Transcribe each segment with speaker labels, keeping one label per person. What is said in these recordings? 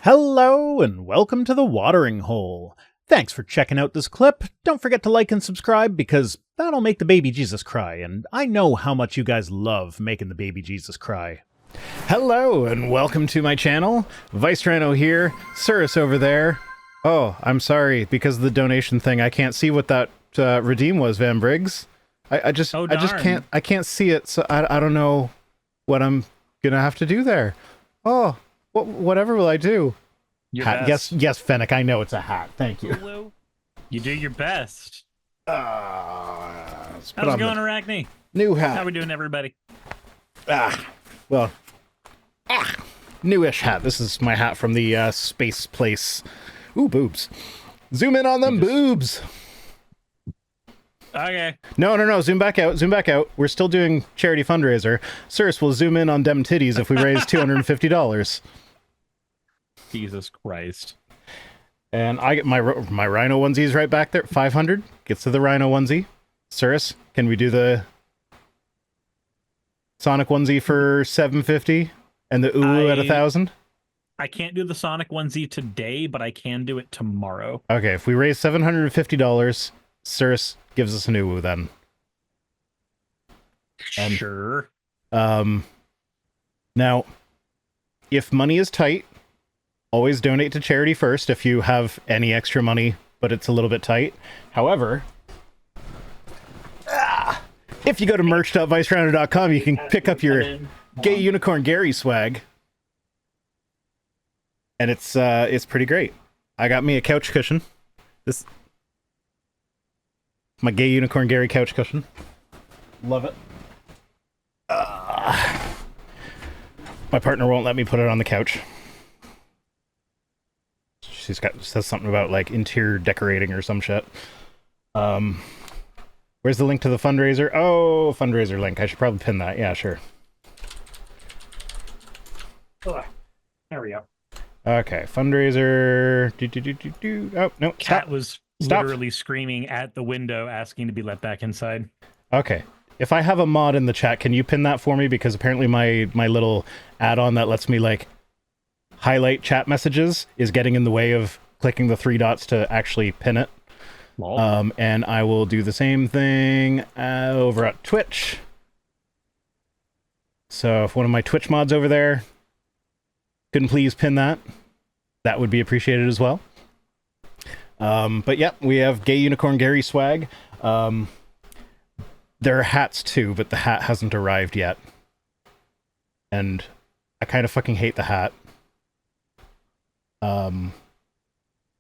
Speaker 1: Hello and welcome to the Watering Hole. Thanks for checking out this clip. Don't forget to like and subscribe because that'll make the baby Jesus cry, and I know how much you guys love making the baby Jesus cry. Hello and welcome to my channel. Vice Rhino here, Surus over there. Oh, I'm sorry, because of the donation thing, I can't see what that redeem was, Van Briggs. I just can't see it, so I don't know what I'm gonna have to do there. Oh, whatever will I do? Hat. Yes, Fennec, I know it's a hat. Thank you.
Speaker 2: You do your best.
Speaker 1: How's
Speaker 2: it going, Arachne?
Speaker 1: New hat.
Speaker 2: How we doing, everybody?
Speaker 1: Newish hat. This is my hat from the space place. Ooh, boobs. Zoom in on them boobs.
Speaker 2: Okay.
Speaker 1: No. Zoom back out. We're still doing charity fundraiser. Sirs will zoom in on dem titties if we raise $250.
Speaker 2: Jesus Christ.
Speaker 1: And I get my Rhino onesies right back there. 500 gets to the Rhino onesie. Sirs, can we do the Sonic onesie for 750 and the Ulu at 1,000?
Speaker 2: I can't do the Sonic onesie today, but I can do it tomorrow.
Speaker 1: Okay, if we raise $750, Sirs gives us an Ulu then. And,
Speaker 2: sure.
Speaker 1: Now, if money is tight, always donate to charity first if you have any extra money, but it's a little bit tight. However, if you go to merch.vicerunner.com, you can pick up your Gay Unicorn Gary swag. And it's pretty great. I got me a couch cushion. This my Gay Unicorn Gary couch cushion. Love it. My partner won't let me put it on the couch. She says something about like interior decorating or some shit. Where's the link to the fundraiser? Oh, fundraiser link. I should probably pin that. Yeah, sure.
Speaker 2: There we go.
Speaker 1: Okay, fundraiser. Oh, no.
Speaker 2: Cat was literally screaming at the window asking to be let back inside.
Speaker 1: Okay. If I have a mod in the chat, can you pin that for me? Because apparently my little add-on that lets me like highlight chat messages is getting in the way of clicking the 3 dots to actually pin it. And I will do the same thing over at Twitch. So if one of my Twitch mods over there can please pin that, that would be appreciated as well. But yeah, we have Gay Unicorn Gary swag. There are hats too, but the hat hasn't arrived yet. And I kind of fucking hate the hat.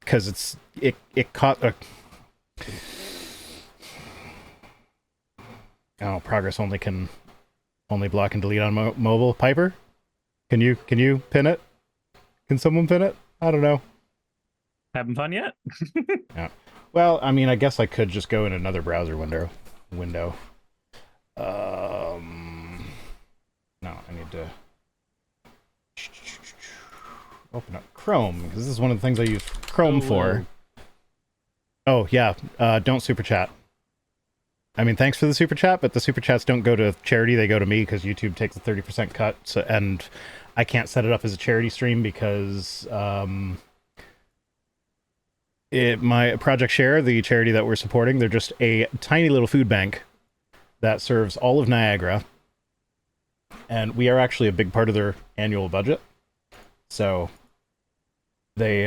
Speaker 1: Because it caught a... Oh, progress can only block and delete on mobile. Piper? Can you pin it? Can someone pin it? I don't know.
Speaker 2: Having fun yet?
Speaker 1: Yeah. Well, I mean, I guess I could just go in another browser window. No, I need to open up Chrome, because this is one of the things I use Chrome for. Oh, yeah, don't super chat. I mean, thanks for the super chat, but the super chats don't go to charity, they go to me, because YouTube takes a 30% cut, so, and I can't set it up as a charity stream because my Project Share, the charity that we're supporting, they're just a tiny little food bank that serves all of Niagara, and we are actually a big part of their annual budget. So they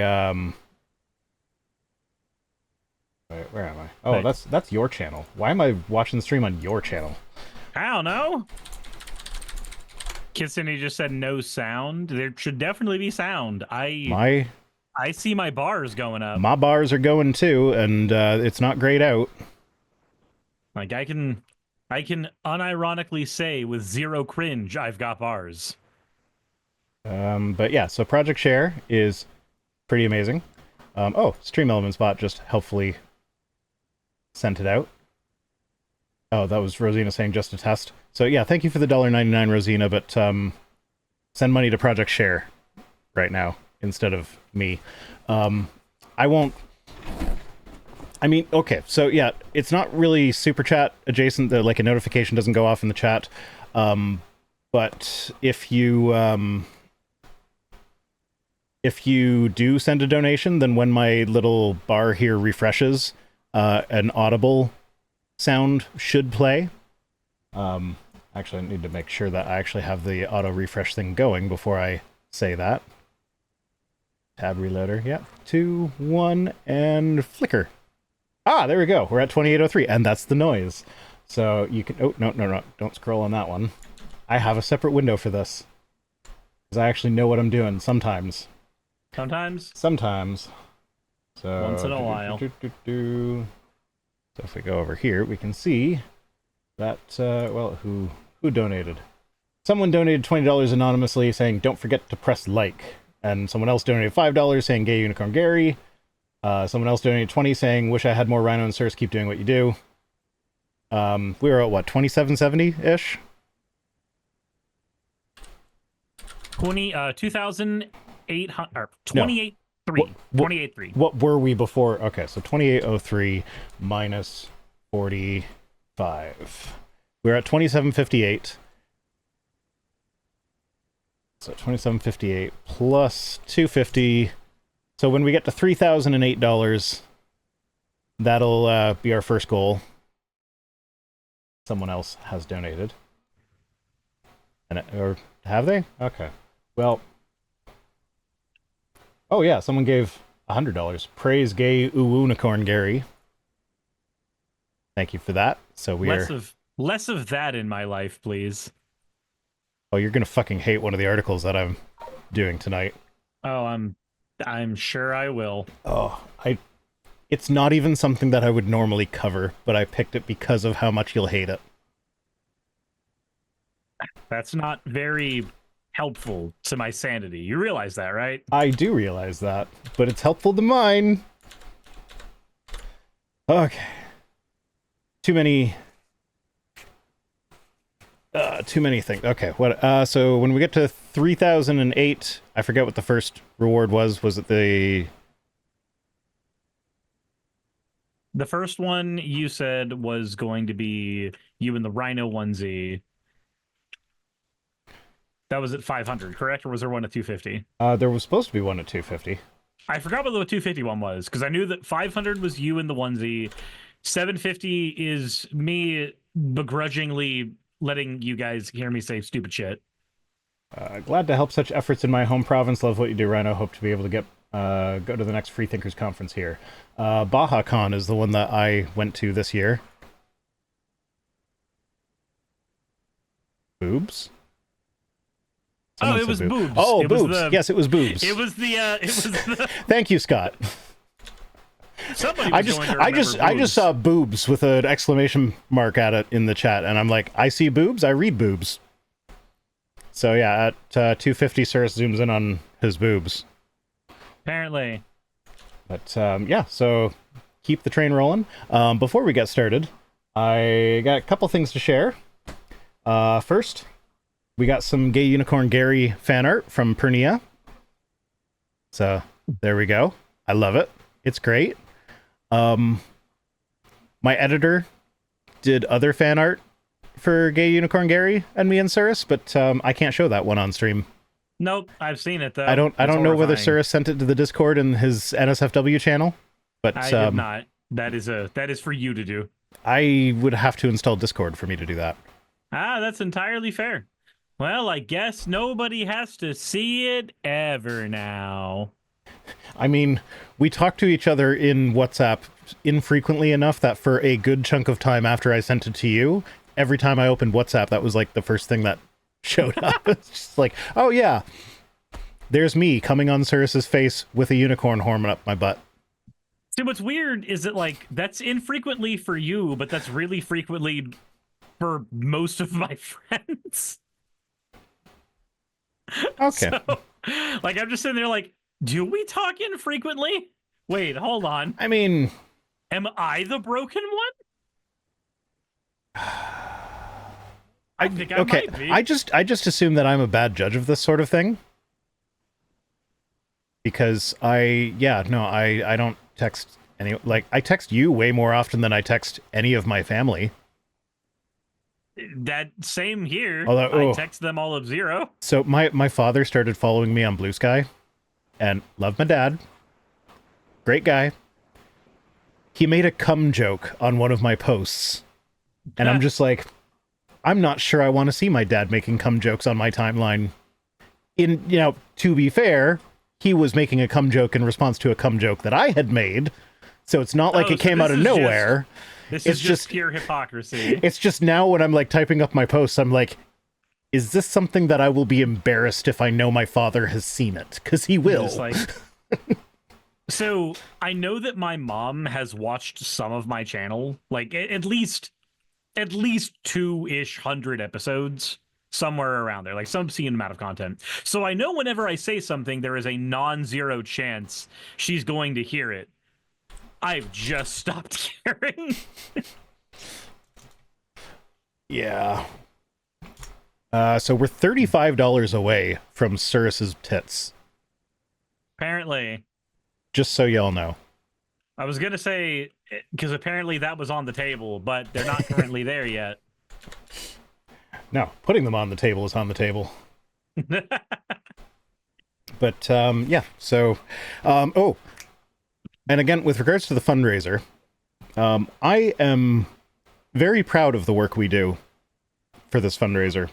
Speaker 1: wait, where am I? Oh, that's your channel. Why am I watching the stream on your channel?
Speaker 2: I don't know. Kitsune just said no sound. There should definitely be sound. I see my bars going up.
Speaker 1: My bars are going too, and it's not grayed out.
Speaker 2: Like I can unironically say with zero cringe, I've got bars.
Speaker 1: But yeah, so Project Share is pretty amazing. Oh, Stream Elements bot just helpfully sent it out. Oh, that was Rosina saying just a test. So yeah, thank you for the $1.99, Rosina, but send money to Project Share right now instead of me. I won't... I mean, okay, so yeah, it's not really super chat adjacent, like a notification doesn't go off in the chat, but if you if you do send a donation, then when my little bar here refreshes, an audible sound should play. Actually, I need to make sure that I actually have the auto refresh thing going before I say that. Tab reloader, yeah. 2, 1, and flicker. Ah, there we go. We're at 2803, and that's the noise. So you can... Oh, no. Don't scroll on that one. I have a separate window for this. Because I actually know what I'm doing sometimes.
Speaker 2: Sometimes?
Speaker 1: Sometimes. So...
Speaker 2: Once in a while.
Speaker 1: So if we go over here, we can see that, well, who donated? Someone donated $20 anonymously saying, don't forget to press like. And someone else donated $5 saying, Gay Unicorn Gary. Someone else donated 20 saying, wish I had more Rhino and Surfs, keep doing what you do. We were at, what, 2770-ish?
Speaker 2: 2,800, or 28.3.
Speaker 1: What were we before? Okay, so 2803 minus 45. We're at 2758. So 2758 plus 250. So when we get to $3,008, that'll be our first goal. Someone else has donated. Or have they? Okay. Well. Oh yeah, someone gave $100. Praise Gay Unicorn Gary. Thank you for that. So we
Speaker 2: less of that in my life, please.
Speaker 1: Oh, you're gonna fucking hate one of the articles that I'm doing tonight.
Speaker 2: Oh, I'm sure I will.
Speaker 1: Oh, it's not even something that I would normally cover, but I picked it because of how much you'll hate it.
Speaker 2: That's not very helpful to my sanity. You realize that, right?
Speaker 1: I do realize that, but it's helpful to mine. Okay. Too many things. Okay, what? So when we get to 3008, I forget what the first reward was. Was it the
Speaker 2: first one you said was going to be you in the Rhino onesie? That was at 500, correct? Or was there one at 250?
Speaker 1: There was supposed to be one at 250.
Speaker 2: I forgot what the 250 one was, because I knew that 500 was you in the onesie. 750 is me begrudgingly letting you guys hear me say stupid shit.
Speaker 1: Glad to help such efforts in my home province. Love what you do, Rhino. Hope to be able to get go to the next Free Thinkers conference here. BajaCon is the one that I went to this year. Boobs? Someone
Speaker 2: it was
Speaker 1: boob.
Speaker 2: boobs.
Speaker 1: Oh,
Speaker 2: it
Speaker 1: boobs.
Speaker 2: Was
Speaker 1: yes, it was boobs.
Speaker 2: It was the.
Speaker 1: Thank you, Scott.
Speaker 2: Somebody was
Speaker 1: I just saw boobs with an exclamation mark at it in the chat, and I'm like, I see boobs, I read boobs. So yeah, at 250, Cirrus zooms in on his boobs.
Speaker 2: Apparently.
Speaker 1: But yeah, so keep the train rolling. Before we get started, I got a couple things to share. First, we got some Gay Unicorn Gary fan art from Pernia. So there we go. I love it. It's great. My editor did other fan art for Gay Unicorn Gary and me and Cirrus, but I can't show that one on stream.
Speaker 2: Nope, I've seen it though.
Speaker 1: I don't know whether Cirrus sent it to the Discord in his NSFW channel, but
Speaker 2: I did not. That is for you to do.
Speaker 1: I would have to install Discord for me to do that.
Speaker 2: Ah, that's entirely fair. Well, I guess nobody has to see it ever now.
Speaker 1: I mean, we talk to each other in WhatsApp infrequently enough that for a good chunk of time after I sent it to you, every time I opened WhatsApp, that was like the first thing that showed up. It's just like, oh yeah, there's me coming on Cirrus's face with a unicorn horn up my butt.
Speaker 2: See, what's weird is that, like, that's infrequently for you, but that's really frequently for most of my friends.
Speaker 1: Okay.
Speaker 2: So, like, I'm just sitting there like, do we talk infrequently? Wait, hold on.
Speaker 1: I mean...
Speaker 2: Am I the broken one? I think I might be.
Speaker 1: I just assume that I'm a bad judge of this sort of thing. Because I don't text any... Like, I text you way more often than I text any of my family.
Speaker 2: That same here.
Speaker 1: Although,
Speaker 2: I text them all of 0.
Speaker 1: So my father started following me on Blue Sky. and love my dad. Great guy. He made a cum joke on one of my posts. And I'm just like, I'm not sure I want to see my dad making cum jokes on my timeline. To be fair, he was making a cum joke in response to a cum joke that I had made. So it's not like it came out of nowhere.
Speaker 2: This is just pure hypocrisy.
Speaker 1: It's just now when I'm like typing up my posts, I'm like, is this something that I will be embarrassed if I know my father has seen it? Because he will.
Speaker 2: So I know that my mom has watched some of my channel, like at least 2-ish hundred episodes, somewhere around there, like some obscene amount of content. So I know whenever I say something, there is a non-zero chance she's going to hear it. I've just stopped caring.
Speaker 1: Yeah. So we're $35 away from Cirrus's tits.
Speaker 2: Apparently.
Speaker 1: Just so y'all know.
Speaker 2: I was going to say, because apparently that was on the table, but they're not currently there yet.
Speaker 1: No, putting them on the table is on the table. But, yeah, so, and again, with regards to the fundraiser, I am very proud of the work we do for this fundraiser.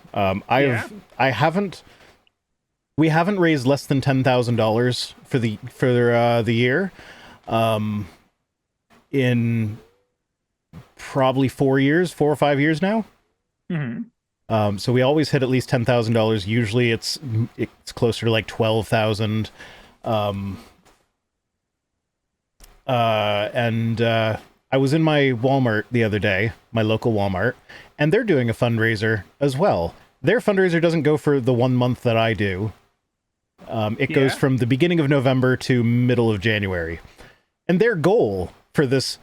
Speaker 1: We haven't raised less than $10,000 for the year, in probably 4 or 5 years now.
Speaker 2: Mm-hmm.
Speaker 1: So we always hit at least $10,000. Usually it's closer to like 12,000. I was in my Walmart the other day, my local Walmart, and they're doing a fundraiser as well. Their fundraiser doesn't go for the 1 month that I do. It goes from the beginning of November to middle of January. And their goal for this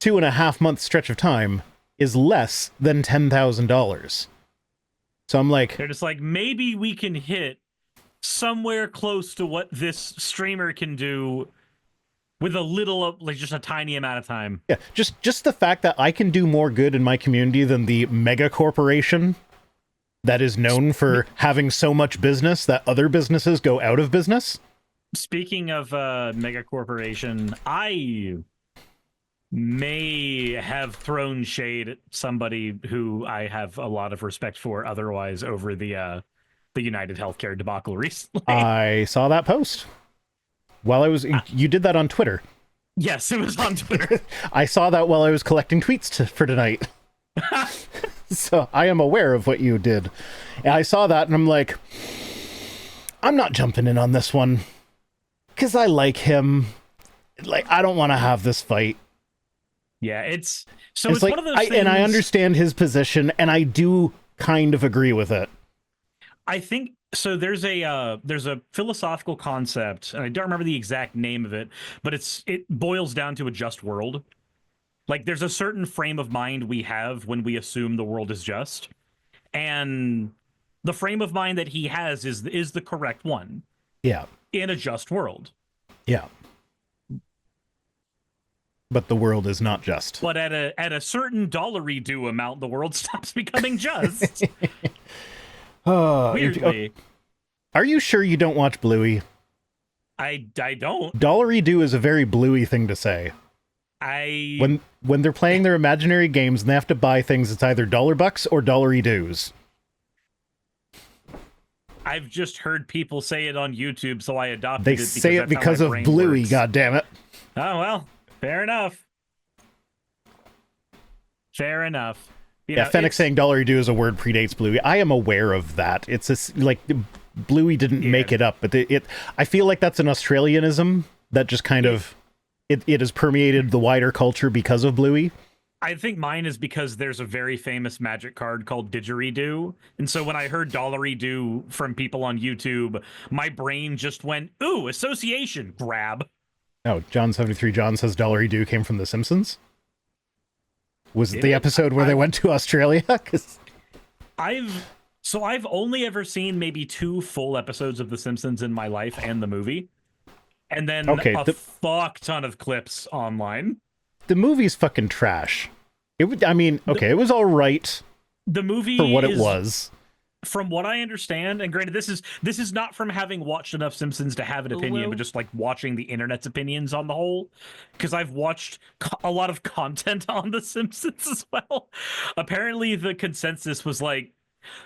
Speaker 1: 2.5 month stretch of time is less than $10,000. So I'm like...
Speaker 2: They're just like, maybe we can hit somewhere close to what this streamer can do with a little, like just a tiny amount of time.
Speaker 1: Yeah, just the fact that I can do more good in my community than the mega corporation that is known for having so much business that other businesses go out of business.
Speaker 2: Speaking of mega corporation, I may have thrown shade at somebody who I have a lot of respect for otherwise over the United Healthcare debacle recently.
Speaker 1: I saw that post. You did that on Twitter.
Speaker 2: Yes, it was on Twitter.
Speaker 1: I saw that while I was collecting tweets for tonight. So I am aware of what you did. And I saw that and I'm like, I'm not jumping in on this one. Because I like him. Like, I don't want to have this fight.
Speaker 2: Yeah, it's like, one of those things...
Speaker 1: And I understand his position, and I do kind of agree with it.
Speaker 2: I think... So there's a philosophical concept, and I don't remember the exact name of it, but it boils down to a just world. Like, there's a certain frame of mind we have when we assume the world is just, and the frame of mind that he has is the correct one.
Speaker 1: Yeah.
Speaker 2: In a just world.
Speaker 1: Yeah. But the world is not just.
Speaker 2: But at a certain dollar-due amount, the world stops becoming just. Weirdly.
Speaker 1: Are you sure you don't watch Bluey?
Speaker 2: I don't.
Speaker 1: Dollary-do is a very Bluey thing to say. When they're playing their imaginary games and they have to buy things, it's either $bucks or dollary-doos.
Speaker 2: I've just heard people say it on YouTube, so I adopted
Speaker 1: it.
Speaker 2: They
Speaker 1: say it because of Bluey,
Speaker 2: works.
Speaker 1: goddammit.
Speaker 2: Oh, well, fair enough. Fair enough.
Speaker 1: Fennec saying dollary-do is a word predates Bluey. I am aware of that. It's like Bluey didn't make it up, but I feel like that's an Australianism that just kind of it has permeated the wider culture because of Bluey.
Speaker 2: I think mine is because there's a very famous magic card called Didgeridoo. And so when I heard dollary-do from people on YouTube, my brain just went, ooh, association, grab.
Speaker 1: Oh, John73 John says dollary-do came from The Simpsons? Was it the episode where they went to Australia?
Speaker 2: I've only ever seen maybe 2 full episodes of The Simpsons in my life and the movie. And then a fuck ton of clips online.
Speaker 1: The movie's fucking trash. It was all right.
Speaker 2: The movie
Speaker 1: for what it was.
Speaker 2: from what I understand, and granted, this is not from having watched enough Simpsons to have an opinion, but just like watching the internet's opinions on the whole, because I've watched a lot of content on the Simpsons as well. Apparently, the consensus was like,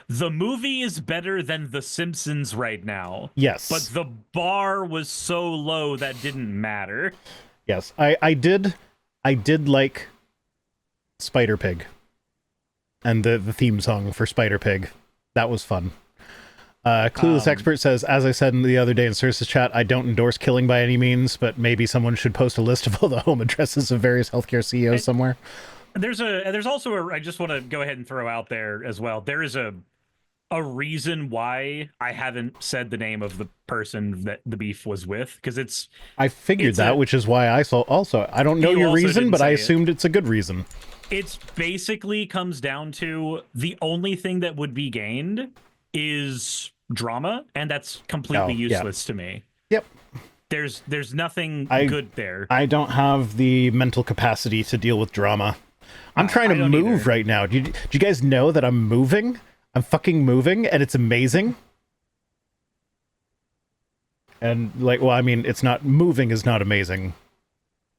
Speaker 2: the movie is better than The Simpsons right now.
Speaker 1: Yes.
Speaker 2: But the bar was so low that didn't matter.
Speaker 1: Yes. I did like Spider Pig. And the theme song for Spider Pig. That was fun. Clueless Expert says, as I said the other day in Circe's chat, I don't endorse killing by any means, but maybe someone should post a list of all the home addresses of various healthcare CEOs somewhere. There's
Speaker 2: also I just want to go ahead and throw out there as well. There is a reason why I haven't said the name of the person that the beef was with, because I figured that, which is why I I don't know your reason, but I assumed it's a good reason. It's basically comes down to the only thing that would be gained is drama, and that's completely useless to me. Yep. There's nothing good there. I don't have the mental capacity to deal with drama. I'm trying to move right now. Do you guys know that I'm moving? I'm fucking moving, and it's amazing. And like, well, I mean, it's not moving is not amazing,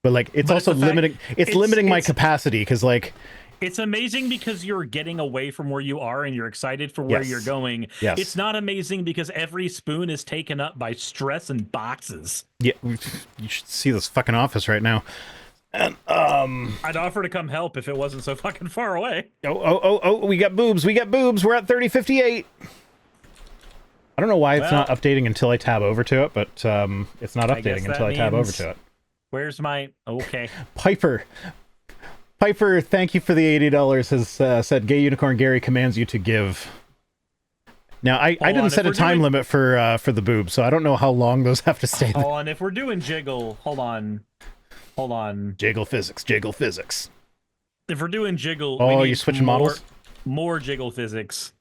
Speaker 2: but like, it's also limiting. It's limiting my capacity because like, it's amazing because you're getting away from where you are and you're excited for where you're going. Yes. It's not amazing because every spoon is taken up by stress and boxes. Yeah, you should see this fucking office right now. And I'd offer to come help if it wasn't so fucking far away. Oh, we got boobs. We're at 3058. I don't know why it's not updating until I tab over to it, but it's not updating until I tab over to it. Where's my okay. Piper, thank you for the $80, has said Gay Unicorn Gary commands you to give. Now, I didn't set a time limit for the boobs, so I don't know how long those have to stay there. Hold on, if we're doing jiggle, hold on. Jiggle physics. If we're doing jiggle, we need you're switching models? More jiggle physics.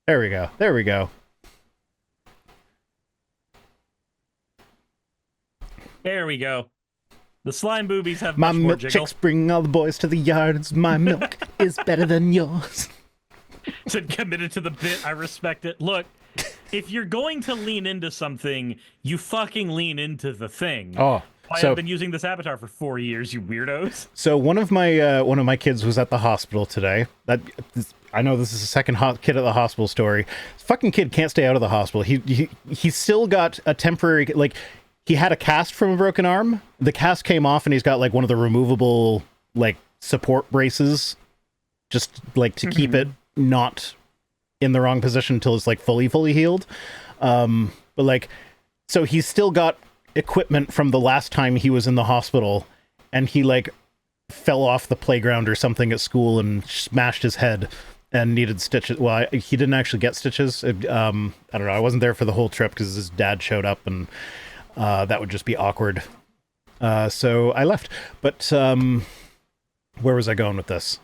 Speaker 2: There we go. There we go. The slime boobies have much more jiggle. My milkshakes bring all the boys to the yards. My milk is better than yours. Said committed to the bit. I respect it. Look, if you're going to lean into something, you fucking lean into the thing. Oh, I've been using this avatar for 4 years, you weirdos. So one of my kids was at the hospital today. I know this is the second kid at the hospital story. This fucking kid can't stay out of the hospital. He's still got a temporary, like, he had a cast from a broken arm. The cast came off, and he's got like one of the removable like support braces, just like to keep it not in the wrong position until it's like fully healed. But like, so he's still got equipment from the last time he was in the hospital, and he like fell off the playground or something at school and smashed his head and needed stitches. Well, he didn't actually get stitches. I don't know. I wasn't there for the whole trip because his dad showed up, and that would just be awkward. So I left. But where was I going with this?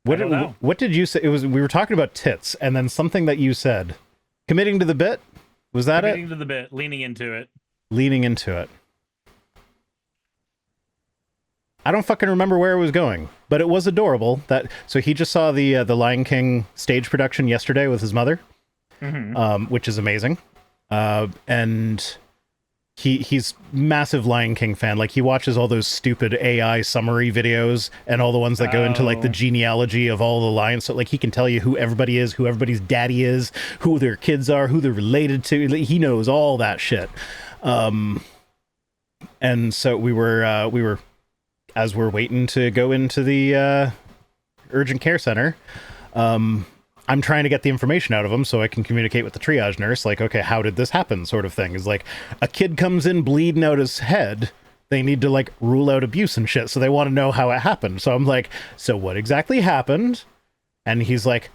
Speaker 2: What did you say? It was, we were talking about tits, and then something that you said. Committing to the bit? Was that it? Committing to the bit, leaning into it. I don't fucking remember where it was going, but it was adorable. So he just saw the Lion King stage production yesterday with his mother, which is amazing. And he's massive Lion King fan. Like, he watches all those stupid AI summary videos and all the ones that go into like the genealogy of all the lions. So like, he can tell you who everybody is, who everybody's daddy is, who their kids are, who they're related to. He knows all that shit. And so we were as we're waiting to go into the urgent care center, I'm trying to get the information out of him so I can communicate with the triage nurse. Like, okay, how did this happen? Sort of thing. Is like, a kid comes in bleeding out his head. They need to like rule out abuse and shit. So they want to know how it happened. So I'm like, so what exactly happened? And he's like,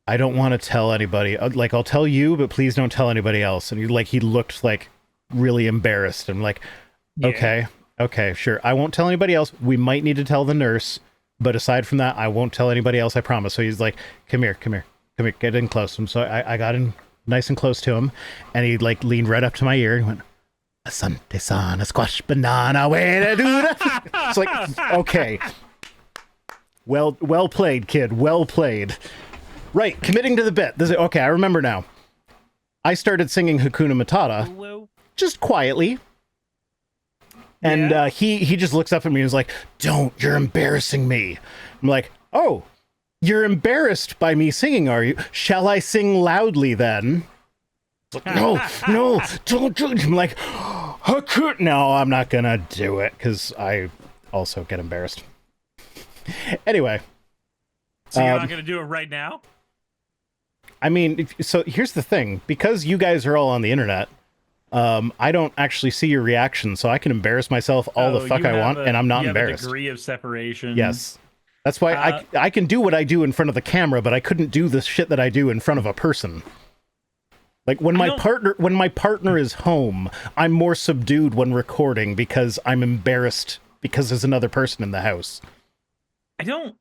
Speaker 2: I don't want to tell anybody. Like, I'll tell you, but please don't tell anybody else. And he looked like really embarrassed. I'm like, okay, sure. I won't tell anybody else. We might need to tell the nurse. But aside from that, I won't tell anybody else, I promise. So he's like, come here, get in close. And so I got in nice and close to him, and he like leaned right up to my ear and went,
Speaker 1: Asante sana, squash banana, way to do that. It's like, okay. Well played, kid. Well played. Right, committing to the bit. Okay, I remember now. I started singing Hakuna Matata
Speaker 2: Hello?
Speaker 1: just quietly. And he just looks up at me and is like, "Don't, you're embarrassing me." I'm like, "Oh, you're embarrassed by me singing, are you? Shall I sing loudly then?" It's like, no, don't. I'm like, no, I'm not gonna do it because I also get embarrassed. Anyway.
Speaker 2: So you're not gonna do it right now?
Speaker 1: I mean, so here's the thing. Because you guys are all on the internet, I don't actually see your reaction, so I can embarrass myself all the fuck I want, and I'm not embarrassed.
Speaker 2: A degree of separation.
Speaker 1: Yes. That's why I can do what I do in front of the camera, but I couldn't do the shit that I do in front of a person. Like when my partner is home, I'm more subdued when recording because I'm embarrassed because there's another person in the house.
Speaker 2: I don't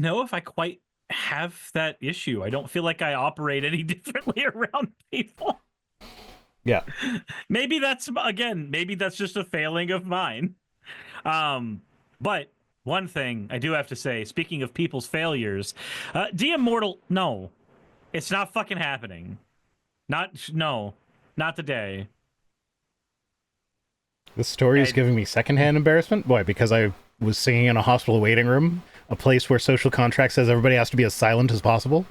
Speaker 2: know if I quite have that issue. I don't feel like I operate any differently around people.
Speaker 1: Yeah.
Speaker 2: Maybe that's just a failing of mine. But one thing I do have to say, speaking of people's failures, D-Immortal, no, it's not fucking happening. Not today.
Speaker 1: This story is giving me secondhand embarrassment. Boy, because I was singing in a hospital waiting room, a place where social contract says everybody has to be as silent as possible.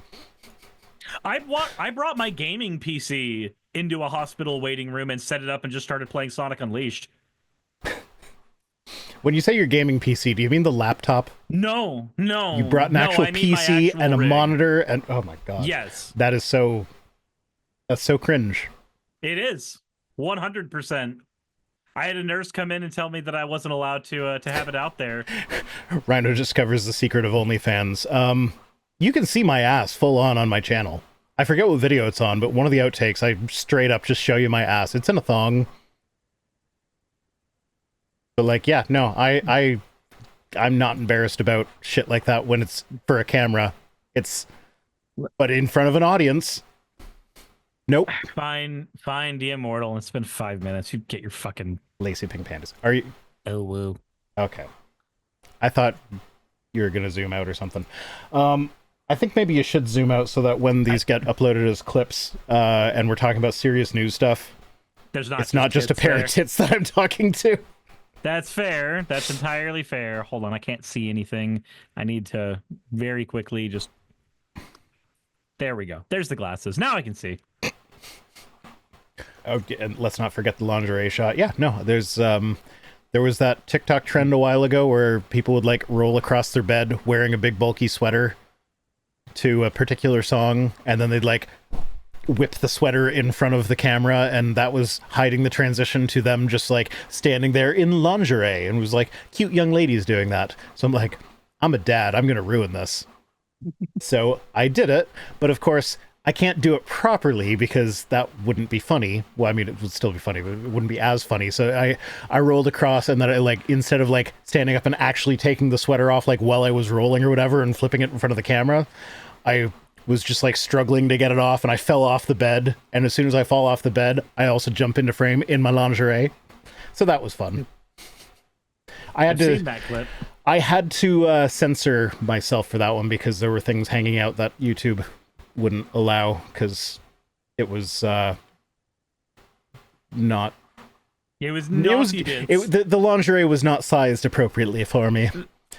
Speaker 2: I brought my gaming PC into a hospital waiting room and set it up and just started playing Sonic Unleashed.
Speaker 1: When you say your gaming PC, do you mean the laptop?
Speaker 2: No.
Speaker 1: You brought an actual PC and a monitor and oh my god.
Speaker 2: Yes.
Speaker 1: That's so cringe.
Speaker 2: It is. 100%. I had a nurse come in and tell me that I wasn't allowed to have it out there.
Speaker 1: Rhino discovers the secret of OnlyFans. You can see my ass full on my channel. I forget what video it's on, but one of the outtakes, I straight up just show you my ass. It's in a thong. But like, yeah, no, I'm not embarrassed about shit like that when it's for a camera. But in front of an audience, nope.
Speaker 2: Fine, the Immortal. It's been 5 minutes. You get your fucking
Speaker 1: lacy pink pandas. Are you?
Speaker 2: Oh, woo.
Speaker 1: Okay. I thought you were gonna zoom out or something. I think maybe you should zoom out so that when these get uploaded as clips, and we're talking about serious news stuff, it's not just a pair of tits that I'm talking to.
Speaker 2: That's fair. That's entirely fair. Hold on, I can't see anything. I need to very quickly just... There we go. There's the glasses. Now I can see.
Speaker 1: Oh, and let's not forget the lingerie shot. Yeah, no, there was that TikTok trend a while ago where people would like roll across their bed wearing a big bulky sweater to a particular song, and then they'd like whip the sweater in front of the camera, and that was hiding the transition to them just like standing there in lingerie, and it was like cute young ladies doing that. So I'm like, I'm a dad, I'm gonna ruin this. So I did it, but of course I can't do it properly because that wouldn't be funny. Well, I mean, it would still be funny, but it wouldn't be as funny. So I rolled across, and then I like, instead of like standing up and actually taking the sweater off like while I was rolling or whatever and flipping it in front of the camera, I was just like struggling to get it off, and I fell off the bed. And as soon as I fall off the bed, I also jump into frame in my lingerie. So that was fun. I've seen that clip. I had to censor myself for that one because there were things hanging out that YouTube wouldn't allow because it was not.
Speaker 2: It was naughty bits.
Speaker 1: The lingerie was not sized appropriately for me.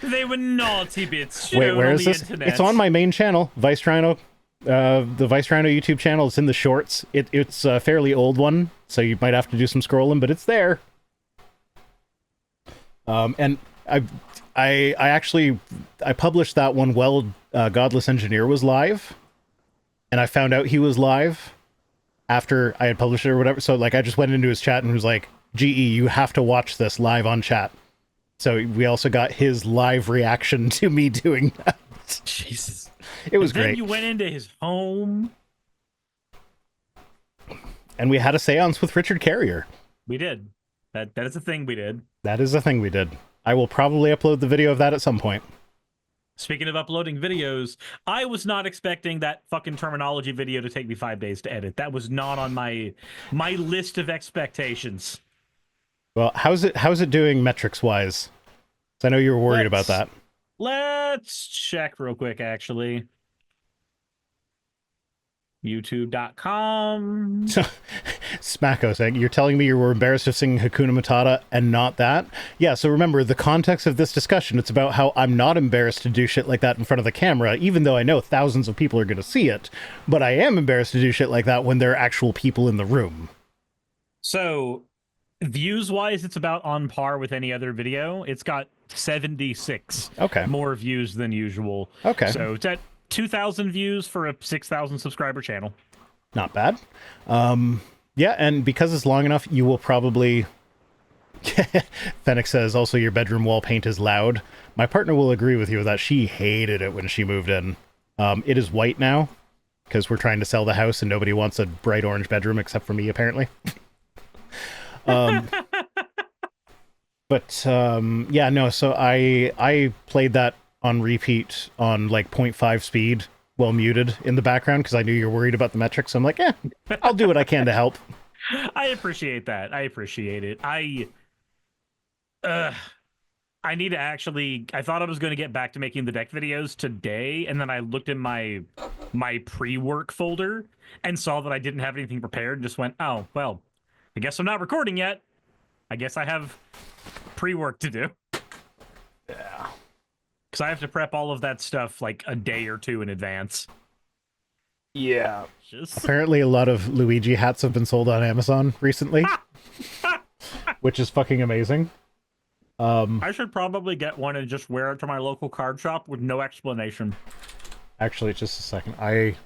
Speaker 2: They were naughty bits.
Speaker 1: Wait, where is this?
Speaker 2: Internet.
Speaker 1: It's on my main channel, Vice Rhino. The Vice Rhino YouTube channel. It's in the shorts. It's a fairly old one, so you might have to do some scrolling, but it's there. And I actually published that one while Godless Engineer was live, and I found out he was live after I had published it or whatever. So like I just went into his chat and was like, "GE, you have to watch this live on chat." So we also got his live reaction to me doing that.
Speaker 2: Jesus,
Speaker 1: it was
Speaker 2: great.
Speaker 1: Then
Speaker 2: you went into his home,
Speaker 1: and we had a séance with Richard Carrier.
Speaker 2: We did. That is a thing we did.
Speaker 1: That is a thing we did. I will probably upload the video of that at some point.
Speaker 2: Speaking of uploading videos, I was not expecting that fucking terminology video to take me 5 days to edit. That was not on my list of expectations.
Speaker 1: Well, how's it doing metrics wise? I know you were worried about that.
Speaker 2: Let's check real quick, actually. YouTube.com.
Speaker 1: Smacko saying, you're telling me you were embarrassed of singing Hakuna Matata and not that? Yeah, so remember, the context of this discussion, it's about how I'm not embarrassed to do shit like that in front of the camera, even though I know thousands of people are going to see it, but I am embarrassed to do shit like that when there are actual people in the room.
Speaker 2: So, views-wise, it's about on par with any other video. It's got 76 more views than usual.
Speaker 1: Okay.
Speaker 2: So, it's at 2,000 views for a 6,000 subscriber channel.
Speaker 1: Not bad. Yeah, and because it's long enough, you will probably... Fennec says, also your bedroom wall paint is loud. My partner will agree with you with that. She hated it when she moved in. It is white now, because we're trying to sell the house and nobody wants a bright orange bedroom except for me, apparently. Yeah, no, so I played that on repeat on like 0.5 speed while muted in the background because I knew you're worried about the metrics. So I'm like, I'll do what I can to help.
Speaker 2: I appreciate that. I appreciate it. I need to actually... I thought I was going to get back to making the deck videos today, and then I looked in my pre-work folder and saw that I didn't have anything prepared and just went, oh, well, I guess I'm not recording yet. I guess I have pre-work to do.
Speaker 1: Yeah.
Speaker 2: Because I have to prep all of that stuff like a day or two in advance.
Speaker 1: Yeah. Apparently a lot of Luigi hats have been sold on Amazon recently. Which is fucking amazing.
Speaker 2: I should probably get one and just wear it to my local card shop with no explanation.
Speaker 1: Actually, just a second. I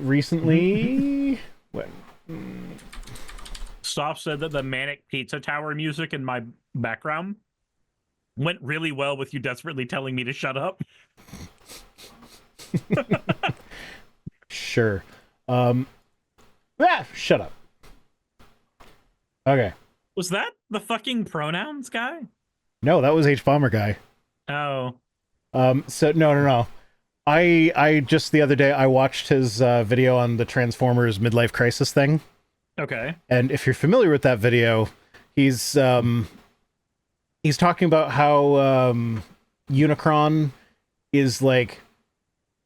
Speaker 1: recently...
Speaker 2: Stoff said that the Manic Pizza Tower music in my background went really well with you desperately telling me to shut up.
Speaker 1: Sure. Shut up. Okay.
Speaker 2: Was that the fucking pronouns guy?
Speaker 1: No, that was HBomberGuy.
Speaker 2: Oh.
Speaker 1: So no. I just the other day I watched his video on the Transformers midlife crisis thing.
Speaker 2: Okay.
Speaker 1: And if you're familiar with that video, he's talking about how Unicron is like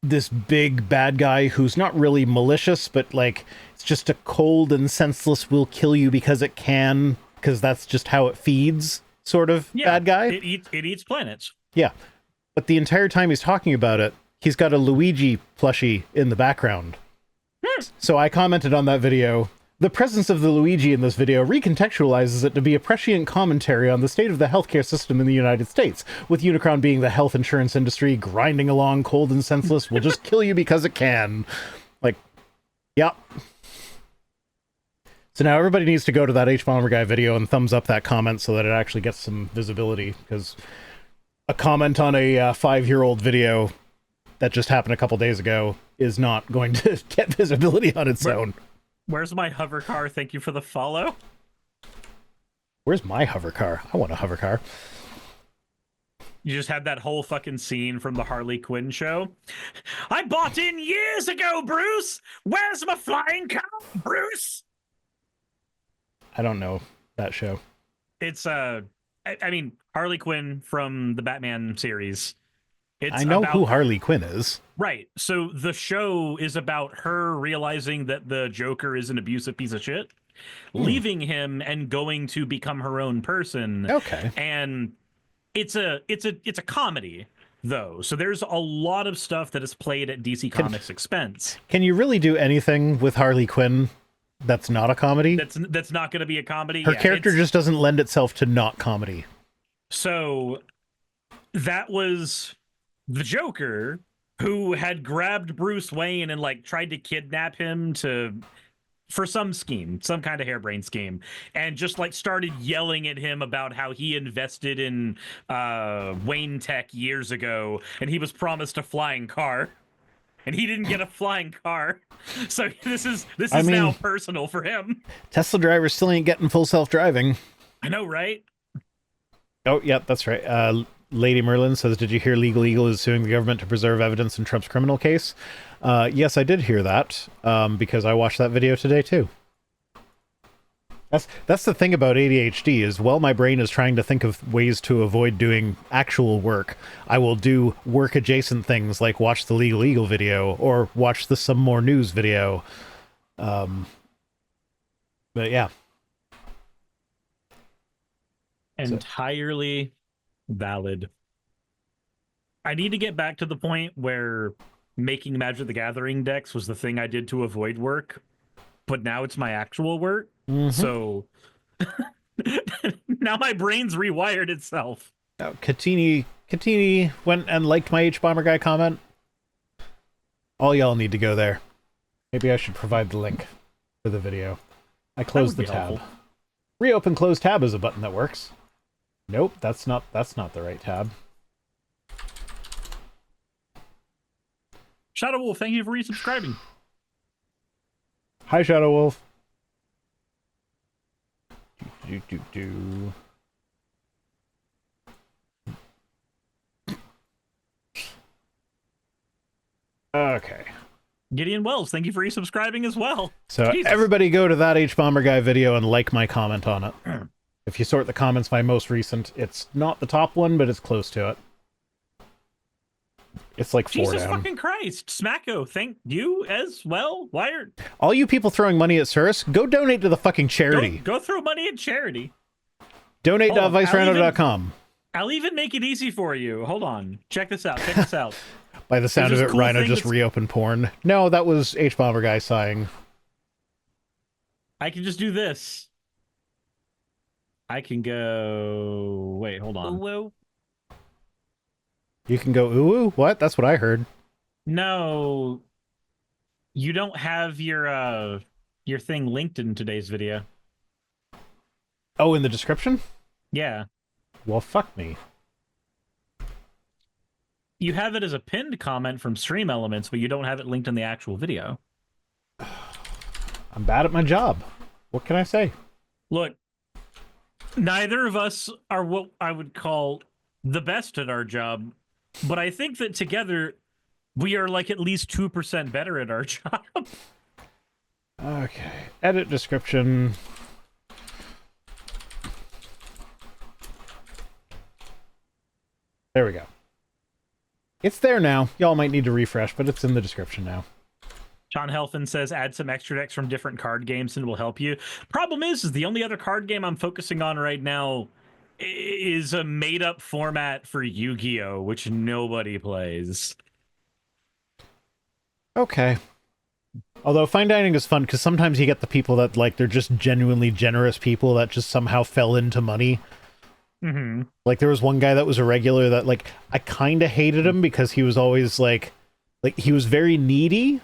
Speaker 1: this big bad guy who's not really malicious, but like it's just a cold and senseless will kill you because it can, because that's just how it feeds sort of bad guy.
Speaker 2: It eats planets.
Speaker 1: Yeah. But the entire time he's talking about it, he's got a Luigi plushie in the background. So I commented on that video, the presence of the Luigi in this video recontextualizes it to be a prescient commentary on the state of the healthcare system in the United States, with Unicron being the health insurance industry grinding along cold and senseless, will just kill you because it can. Like, yep. So now everybody needs to go to that HBomberGuy video and thumbs up that comment so that it actually gets some visibility, because a comment on a 5-year-old video that just happened a couple days ago is not going to get visibility on its own.
Speaker 2: Where's my hover car? Thank you for the follow.
Speaker 1: Where's my hover car? I want a hover car.
Speaker 2: You just had that whole fucking scene from the Harley Quinn show. I bought in years ago, Bruce! Where's my flying car, Bruce?
Speaker 1: I don't know that show.
Speaker 2: It's, I mean, Harley Quinn from the Batman series.
Speaker 1: I know who Harley Quinn is.
Speaker 2: Right. So the show is about her realizing that the Joker is an abusive piece of shit, leaving him and going to become her own person.
Speaker 1: Okay.
Speaker 2: And it's a comedy though. So there's a lot of stuff that is played at DC Comics expense.
Speaker 1: Can you really do anything with Harley Quinn that's not a comedy?
Speaker 2: That's not going to be a comedy.
Speaker 1: Her character just doesn't lend itself to not comedy.
Speaker 2: So that was the Joker, who had grabbed Bruce Wayne and like tried to kidnap him for some scheme, some kind of harebrained scheme, and just like started yelling at him about how he invested in Wayne Tech years ago and he was promised a flying car and he didn't get a flying car. So this is now personal for him.
Speaker 1: Tesla drivers still ain't getting full self-driving.
Speaker 2: I know, right?
Speaker 1: Oh, yeah, that's right. Lady Merlin says, did you hear Legal Eagle is suing the government to preserve evidence in Trump's criminal case? Yes, I did hear that, because I watched that video today, too. That's the thing about ADHD is while my brain is trying to think of ways to avoid doing actual work, I will do work adjacent things like watch the Legal Eagle video or watch the Some More News video. But yeah.
Speaker 2: Entirely valid. I need to get back to the point where making Magic the Gathering decks was the thing I did to avoid work, but now it's my actual work. So now my brain's rewired itself.
Speaker 1: Oh, Katini went and liked my HBomberGuy comment. All y'all need to go there. Maybe I should provide the link for the video. I closed the tab. Helpful. Reopen close tab is a button that works. Nope, that's not the right tab.
Speaker 2: Shadow Wolf, thank you for resubscribing.
Speaker 1: Hi, Shadow Wolf. Okay.
Speaker 2: Gideon Wells, thank you for resubscribing as well.
Speaker 1: So Jesus. Everybody go to that HBomberGuy video and like my comment on it. If you sort the comments by most recent, it's not the top one, but it's close to it. It's like 4
Speaker 2: Jesus
Speaker 1: down.
Speaker 2: Fucking Christ. Smacko, thank you as well. Wired.
Speaker 1: All you people throwing money at Surus, go donate to the fucking charity.
Speaker 2: Go throw money at charity.
Speaker 1: Donate.vicerhino.com.
Speaker 2: I'll even make it easy for you. Hold on. Check this out. Check this out.
Speaker 1: By the sound of it, cool Rhino just reopened porn. No, that was HBomberGuy sighing.
Speaker 2: I can just do this. I can go... Wait, hold on.
Speaker 1: Ooh. You can go ooh? What? That's what I heard.
Speaker 2: No. You don't have your thing linked in today's video.
Speaker 1: Oh, in the description?
Speaker 2: Yeah.
Speaker 1: Well, fuck me.
Speaker 2: You have it as a pinned comment from Stream Elements, but you don't have it linked in the actual video.
Speaker 1: I'm bad at my job. What can I say?
Speaker 2: Look, neither of us are what I would call the best at our job, but I think that together we are like at least 2% better at our job.
Speaker 1: Okay. Edit description. There we go. It's there now. Y'all might need to refresh, but it's in the description now.
Speaker 2: John Helfin says, add some extra decks from different card games and it will help you. Problem is the only other card game I'm focusing on right now is a made-up format for Yu-Gi-Oh!, which nobody plays.
Speaker 1: Okay. Although fine dining is fun, because sometimes you get the people that, like, they're just genuinely generous people that just somehow fell into money.
Speaker 2: Mm-hmm.
Speaker 1: Like, there was one guy that was a regular that, like, I kind of hated him because he was always, like, he was very needy,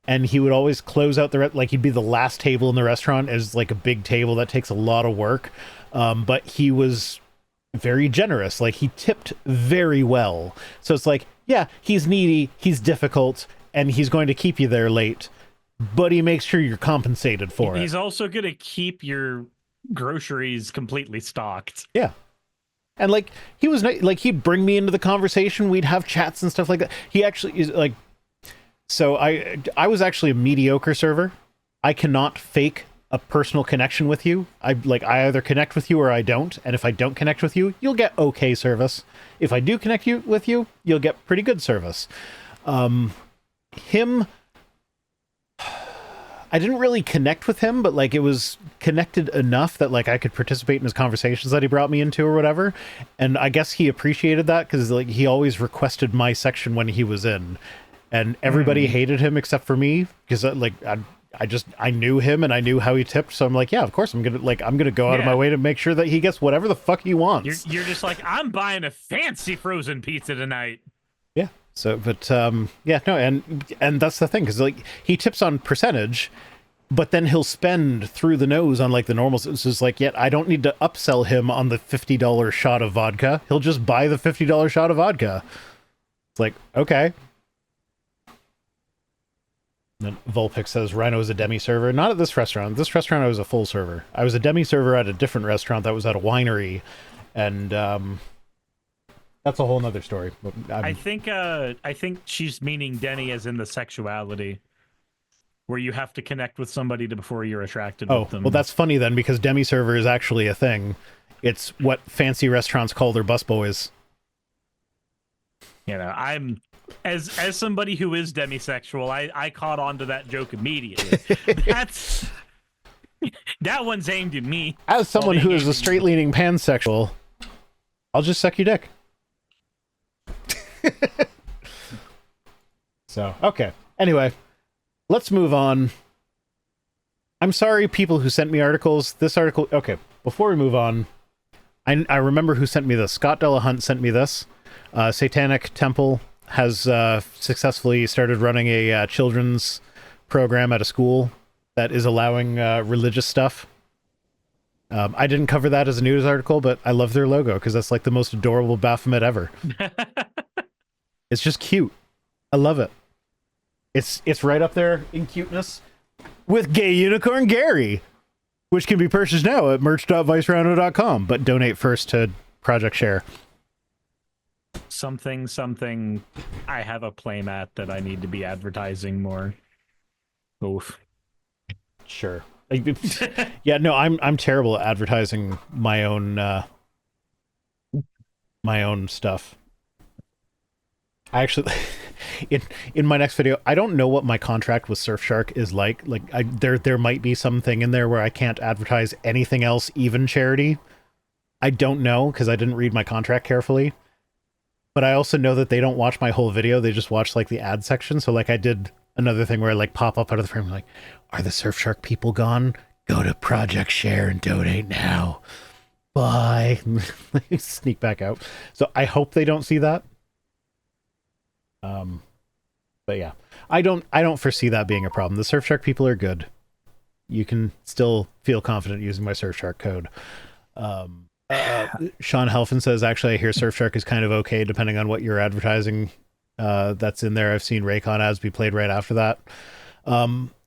Speaker 1: and he would always close out like, he'd be the last table in the restaurant as, like, a big table that takes a lot of work. But he was very generous. Like, he tipped very well. So it's like, yeah, he's needy, he's difficult, and he's going to keep you there late, but he makes sure you're compensated for it.
Speaker 2: He's also going to keep your groceries completely stocked.
Speaker 1: Yeah. And, like, he was like, he'd bring me into the conversation. We'd have chats and stuff like that. He actually is like, so I was actually a mediocre server. I cannot fake a personal connection with you. I either connect with you or I don't. And if I don't connect with you, you'll get okay service. If I do connect with you, you'll get pretty good service. Him, I didn't really connect with him, but, like, it was connected enough that, like, I could participate in his conversations that he brought me into or whatever. And I guess he appreciated that because, like, he always requested my section when he was in, and everybody hated him except for me because, like, I knew him and I knew how he tipped, so I'm like, yeah, of course I'm gonna go out of my way to make sure that he gets whatever the fuck he wants.
Speaker 2: You're just like, I'm buying a fancy frozen pizza tonight.
Speaker 1: Yeah. So, but yeah, no, and that's the thing, because, like, he tips on percentage, but then he'll spend through the nose on, like, the normals. It's just like, yeah, I don't need to upsell him on the $50 shot of vodka. He'll just buy the $50 shot of vodka. It's like, okay. And then Volpic says Rhino is a demi server. Not at this restaurant. This restaurant I was a full server. I was a demi server at a different restaurant that was at a winery, and that's a whole nother story.
Speaker 2: I think she's meaning Denny as in the sexuality, where you have to connect with somebody before you're attracted
Speaker 1: Oh,
Speaker 2: with them.
Speaker 1: well, that's funny then, because demi server is actually a thing. It's what fancy restaurants call their busboys.
Speaker 2: You know, I'm as somebody who is demisexual, I caught on to that joke immediately. That one's aimed at me.
Speaker 1: As someone who is a straight-leaning pansexual, I'll just suck your dick. So, okay. Anyway, let's move on. I'm sorry, people who sent me articles. This article... Okay, before we move on, I remember who sent me this. Scott Delahunt sent me this. Satanic Temple has successfully started running a children's program at a school that is allowing religious stuff. I didn't cover that as a news article, but I love their logo because that's like the most adorable Baphomet ever. It's just cute. I love it. It's right up there in cuteness with Gay Unicorn Gary, which can be purchased now at merch.vicerhino.com, but donate first to Project Share.
Speaker 2: Something. I have a playmat that I need to be advertising more. Oof.
Speaker 1: Sure. Yeah, no, I'm terrible at advertising my own stuff. I actually, in my next video, I don't know what my contract with Surfshark is like. Like, there might be something in there where I can't advertise anything else, even charity. I don't know because I didn't read my contract carefully. But I also know that they don't watch my whole video; they just watch like the ad section. So, like, I did another thing where I like pop up out of the frame, like, "Are the Surfshark people gone? Go to Project Share and donate now. Bye." Sneak back out. So I hope they don't see that. But yeah, I don't foresee that being a problem. The Surfshark people are good. You can still feel confident using my Surfshark code. Sean Helfin says, actually, I hear Surfshark is kind of okay depending on what you're advertising that's in there. I've seen Raycon ads be played right after that.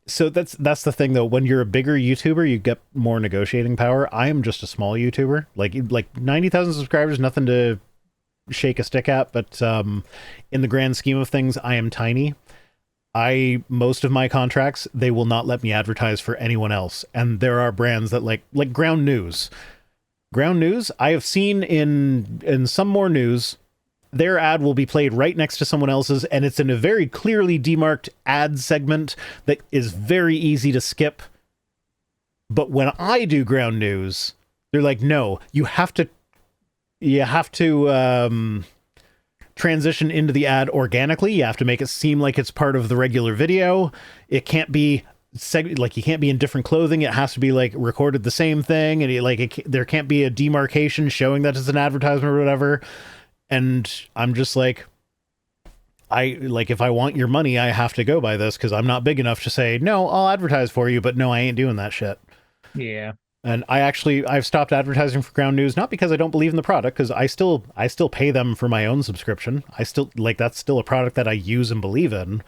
Speaker 1: So that's the thing, though. When you're a bigger YouTuber, you get more negotiating power. I am just a small YouTuber. Like 90,000 subscribers, nothing to shake a stick at, but in the grand scheme of things, I am tiny. Most of my contracts, they will not let me advertise for anyone else. And there are brands that like Ground News. Ground News, I have seen in some more news, their ad will be played right next to someone else's, and it's in a very clearly demarked ad segment that is very easy to skip. But when I do Ground News, they're like, no, you have to transition into the ad organically. You have to make it seem like it's part of the regular video. It can't be like, you can't be in different clothing. It has to be like recorded the same thing, and there can't be a demarcation showing that it's an advertisement or whatever. And I'm just like, if I want your money, I have to go by this, because I'm not big enough to say, no, I'll advertise for you, but no, I ain't doing that shit.
Speaker 2: Yeah.
Speaker 1: And I've stopped advertising for Ground News, not because I don't believe in the product, because I still pay them for my own subscription. That's still a product that I use and believe in.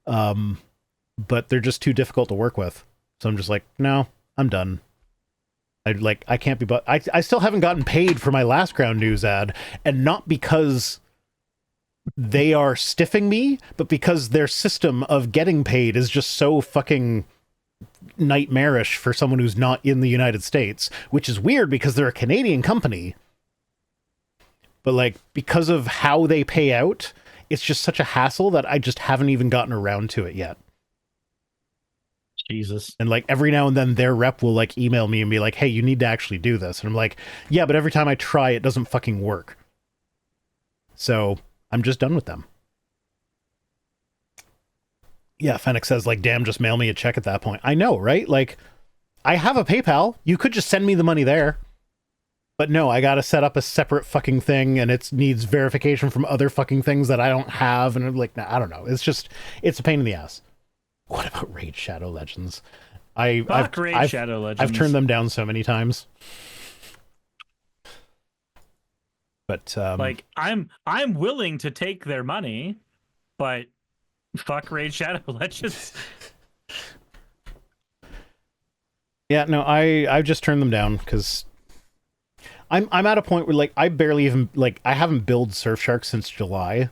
Speaker 1: But they're just too difficult to work with. So I'm just like, no, I'm done. I can't be, but I still haven't gotten paid for my last Ground News ad, and not because they are stiffing me, but because their system of getting paid is just so fucking nightmarish for someone who's not in the United States, which is weird because they're a Canadian company. But like, because of how they pay out, it's just such a hassle that I just haven't even gotten around to it yet.
Speaker 2: Jesus.
Speaker 1: And like every now and then their rep will like email me and be like, hey, you need to actually do this. And I'm like, yeah, but every time I try, it doesn't fucking work. So I'm just done with them. Yeah, Fennec says, like, damn, just mail me a check at that point. I know, right? Like, I have a PayPal. You could just send me the money there. But no, I gotta set up a separate fucking thing, and it needs verification from other fucking things that I don't have. And I'm like, nah, I don't know. It's a pain in the ass. What about Raid Shadow Legends?
Speaker 2: Shadow Legends.
Speaker 1: I've turned them down so many times. But
Speaker 2: like, I'm willing to take their money, but fuck Raid Shadow Legends.
Speaker 1: Yeah, no, I've just turned them down because I'm at a point where like I barely even I haven't billed Surfshark since July.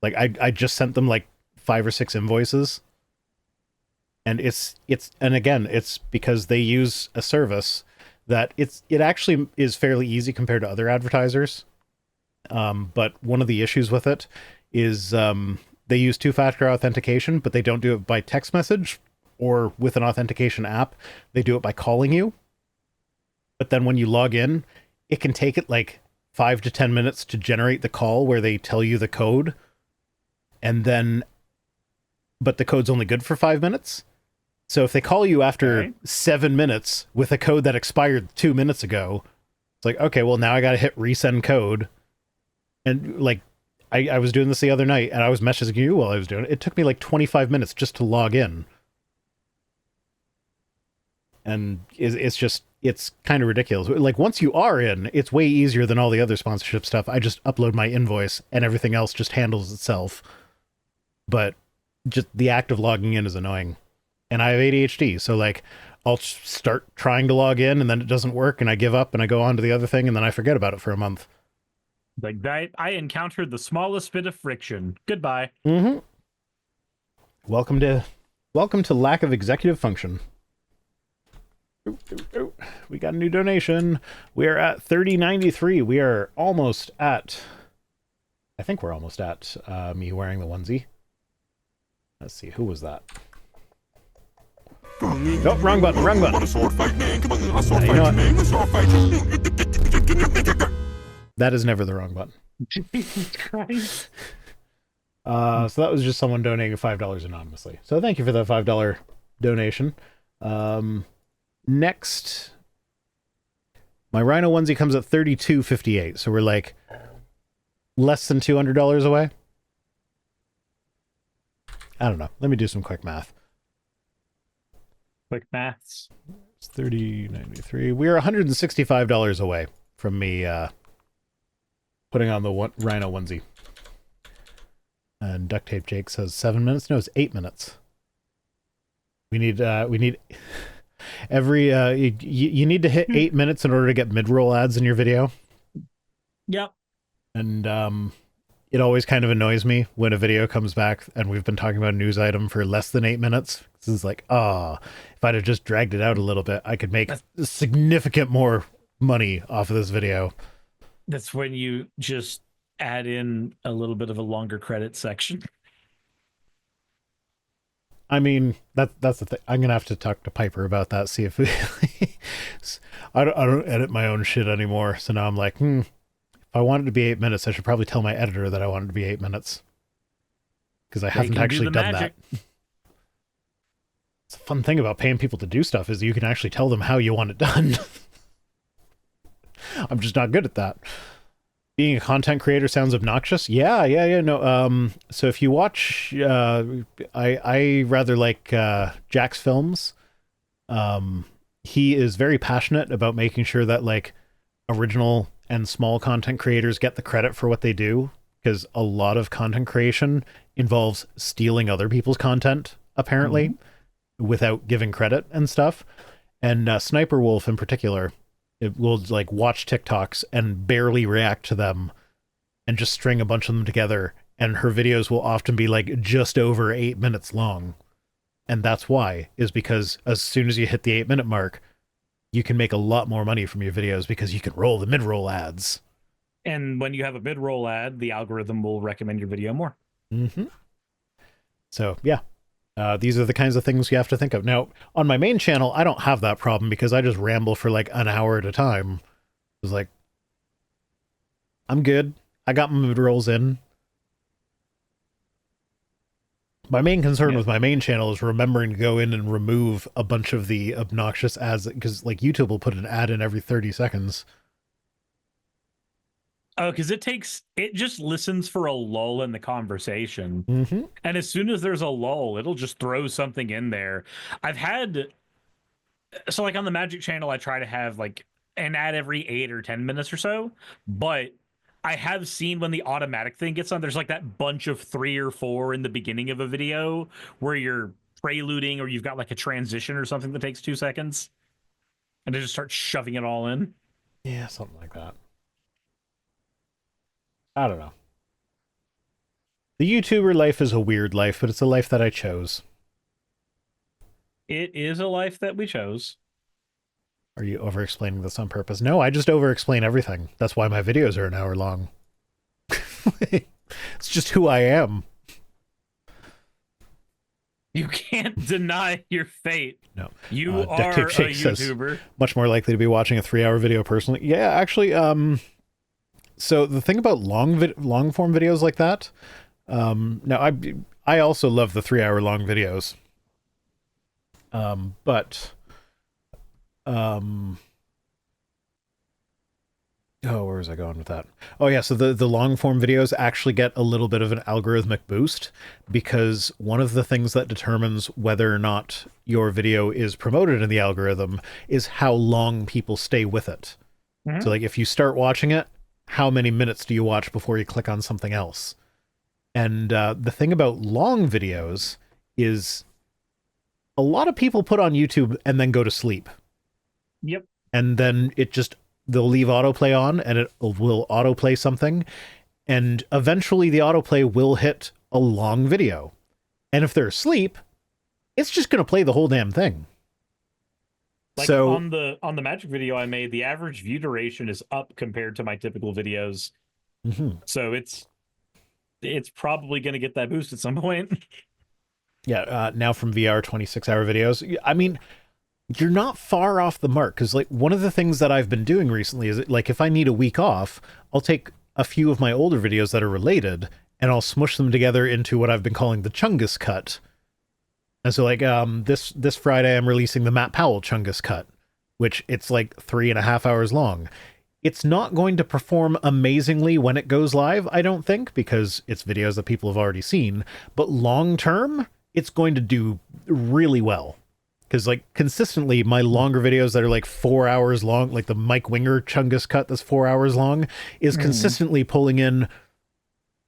Speaker 1: Like I just sent them like 5 or 6 invoices. And and again, it's because they use a service that it actually is fairly easy compared to other advertisers. But one of the issues with it is they use two-factor authentication, but they don't do it by text message or with an authentication app. They do it by calling you. But then when you log in, it can take it like 5 to 10 minutes to generate the call where they tell you the code. And then, but the code's only good for 5 minutes. So if they call you after 7 minutes with a code that expired 2 minutes ago, it's like, okay, well, now I got to hit resend code. And like, I was doing this the other night and I was messaging you while I was doing it. It took me like 25 minutes just to log in. And it's kind of ridiculous. Like, once you are in, it's way easier than all the other sponsorship stuff. I just upload my invoice and everything else just handles itself. But just the act of logging in is annoying. And I have ADHD, so like, I'll start trying to log in and then it doesn't work and I give up and I go on to the other thing and then I forget about it for a month.
Speaker 2: Like that, I encountered the smallest bit of friction. Goodbye.
Speaker 1: Mm-hmm. Welcome to lack of executive function. Ooh. We got a new donation. We are at 3093. We are almost at, I think we're almost at me wearing the onesie. Let's see, who was that? Nope, wrong button. You know what? That is never the wrong button.
Speaker 2: Jesus Christ.
Speaker 1: So that was just someone donating $5 anonymously. So thank you for that $5 donation. Next, my Rhino onesie comes at $32.58. So we're like less than $200 away. I don't know. Let me do some quick math.
Speaker 2: Quick maths.
Speaker 1: It's $30.93. We're $165 away from me putting on the Rhino onesie. And Duct Tape Jake says 7 minutes. No, it's 8 minutes. We need every you need to hit 8 minutes in order to get mid-roll ads in your video.
Speaker 2: Yep. And
Speaker 1: it always kind of annoys me when a video comes back and we've been talking about a news item for less than 8 minutes. This is like, if I'd have just dragged it out a little bit, I could make significant more money off of this video.
Speaker 2: That's when you just add in a little bit of a longer credit section.
Speaker 1: I mean, that's the thing. I'm gonna have to talk to Piper about that. See if I don't edit my own shit anymore. So now I'm like, if I want it to be 8 minutes, I should probably tell my editor that I want it to be 8 minutes because I haven't actually done that. It's a fun thing about paying people to do stuff is you can actually tell them how you want it done. I'm just not good at that. Being a content creator sounds obnoxious. Yeah. No. So if you watch, I rather like Jack's films. He is very passionate about making sure that like original and small content creators get the credit for what they do, because a lot of content creation involves stealing other people's content, apparently, without giving credit and stuff. And Sniper Wolf in particular, it will like watch TikToks and barely react to them and just string a bunch of them together. And her videos will often be like just over 8 minutes long. And that's why, is because as soon as you hit the 8 minute mark, you can make a lot more money from your videos because you can roll the mid-roll ads.
Speaker 2: And when you have a mid-roll ad, the algorithm will recommend your video more.
Speaker 1: So yeah, these are the kinds of things you have to think of. Now, on my main channel, I don't have that problem because I just ramble for like an hour at a time. It's like, I'm good. I got my mid-rolls in. My main concern with my main channel is remembering to go in and remove a bunch of the obnoxious ads, because like YouTube will put an ad in every 30 seconds.
Speaker 2: Oh, because it just listens for a lull in the conversation. And as soon as there's a lull, it'll just throw something in there. So like on the Magic channel, I try to have like an ad every 8 or 10 minutes or so, but I have seen when the automatic thing gets on, there's like that bunch of 3 or 4 in the beginning of a video where you're preluding or you've got like a transition or something that takes 2 seconds, and it just starts shoving it all in.
Speaker 1: Yeah, something like that. I don't know. The YouTuber life is a weird life, but it's a life that I chose.
Speaker 2: It is a life that we chose.
Speaker 1: Are you over-explaining this on purpose? No, I just over-explain everything. That's why my videos are an hour long. It's just who I am.
Speaker 2: You can't deny your fate.
Speaker 1: No.
Speaker 2: You
Speaker 1: Duct
Speaker 2: are
Speaker 1: Tape
Speaker 2: a
Speaker 1: Shake says,
Speaker 2: YouTuber.
Speaker 1: much more likely to be watching a 3-hour video personally. Yeah, actually, so the thing about long form videos like that, now I also love the 3-hour long videos. Oh, where was I going with that? Oh yeah, so the long form videos actually get a little bit of an algorithmic boost, because one of the things that determines whether or not your video is promoted in the algorithm is how long people stay with it.
Speaker 2: Mm-hmm.
Speaker 1: So like if you start watching it, how many minutes do you watch before you click on something else? And the thing about long videos is a lot of people put on YouTube and then go to sleep.
Speaker 2: Yep.
Speaker 1: And then they'll leave autoplay on and it will autoplay something. And eventually the autoplay will hit a long video. And if they're asleep, it's just going to play the whole damn thing.
Speaker 2: Like
Speaker 1: so
Speaker 2: on the magic video I made, the average view duration is up compared to my typical videos.
Speaker 1: Mm-hmm.
Speaker 2: So it's probably going to get that boost at some point.
Speaker 1: Yeah, now from VR 26-hour videos. I mean, you're not far off the mark, because like one of the things that I've been doing recently is like if I need a week off, I'll take a few of my older videos that are related and I'll smush them together into what I've been calling the Chungus cut. And so like this Friday I'm releasing the Matt Powell Chungus cut, which it's like 3.5 hours long. It's not going to perform amazingly when it goes live, I don't think, because it's videos that people have already seen, but long term it's going to do really well. Because like consistently my longer videos that are like 4 hours long, like the Mike Winger Chungus cut that's 4 hours long, is consistently pulling in,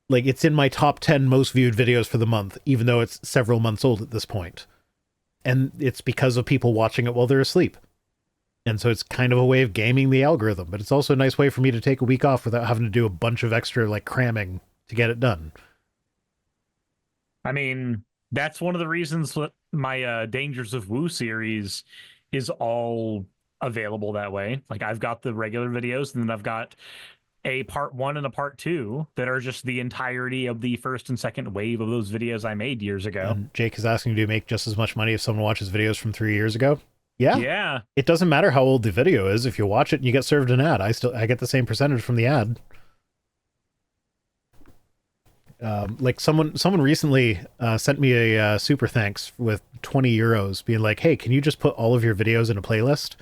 Speaker 1: like it's in my top 10 most viewed videos for the month, even though it's several months old at this point. And it's because of people watching it while they're asleep. And so it's kind of a way of gaming the algorithm, but it's also a nice way for me to take a week off without having to do a bunch of extra like cramming to get it done.
Speaker 2: I mean, that's one of the reasons that my Dangers of Woo series is all available that way. Like I've got the regular videos, and then I've got a part 1 and a part 2 that are just the entirety of the first and second wave of those videos I made years ago.
Speaker 1: And Jake is asking, do you make just as much money if someone watches videos from 3 years ago? Yeah.
Speaker 2: Yeah.
Speaker 1: It doesn't matter how old the video is. If you watch it and you get served an ad, I get the same percentage from the ad. Like someone recently sent me a super thanks with 20 euros being like, hey, can you just put all of your videos in a playlist?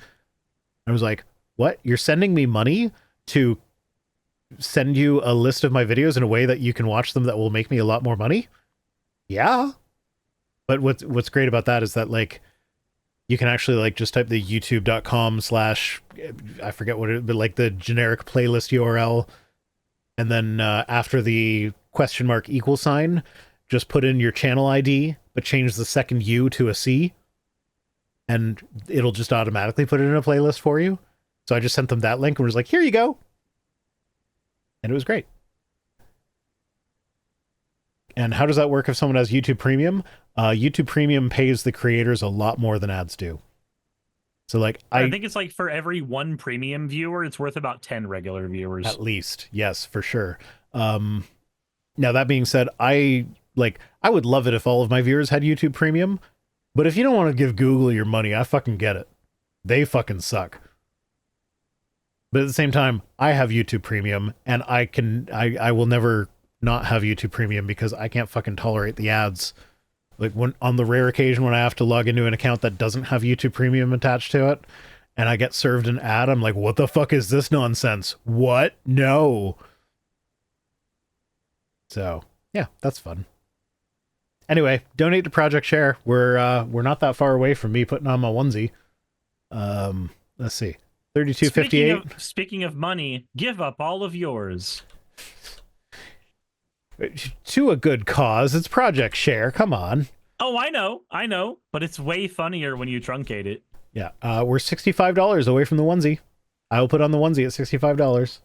Speaker 1: I was like, what? You're sending me money to send you a list of my videos in a way that you can watch them that will make me a lot more money? Yeah. But what's great about that is that like you can actually like just type the youtube.com/ I forget what it, but like the generic playlist URL, and then after the $?sign, just put in your channel ID, but change the second U to a C, and it'll just automatically put it in a playlist for you. So I just sent them that link and was like, here you go. And it was great. And how does that work if someone has YouTube Premium? YouTube Premium pays the creators a lot more than ads do. So like
Speaker 2: I think it's like for every 1 premium viewer, it's worth about 10 regular viewers.
Speaker 1: At least, yes, for sure. Now that being said, I would love it if all of my viewers had YouTube Premium, but if you don't want to give Google your money, I fucking get it. They fucking suck. But at the same time, I have YouTube Premium, and I will never not have YouTube Premium because I can't fucking tolerate the ads. Like when on the rare occasion when I have to log into an account that doesn't have YouTube Premium attached to it, and I get served an ad, I'm like, what the fuck is this nonsense? What? No. So yeah, that's fun. Anyway, donate to Project Share. We're not that far away from me putting on my onesie. Let's see. 32.58.
Speaker 2: Speaking of money, give up all of yours.
Speaker 1: To a good cause. It's Project Share. Come on.
Speaker 2: Oh, I know. But it's way funnier when you truncate it.
Speaker 1: Yeah. We're $65 away from the onesie. I will put on the onesie at $65.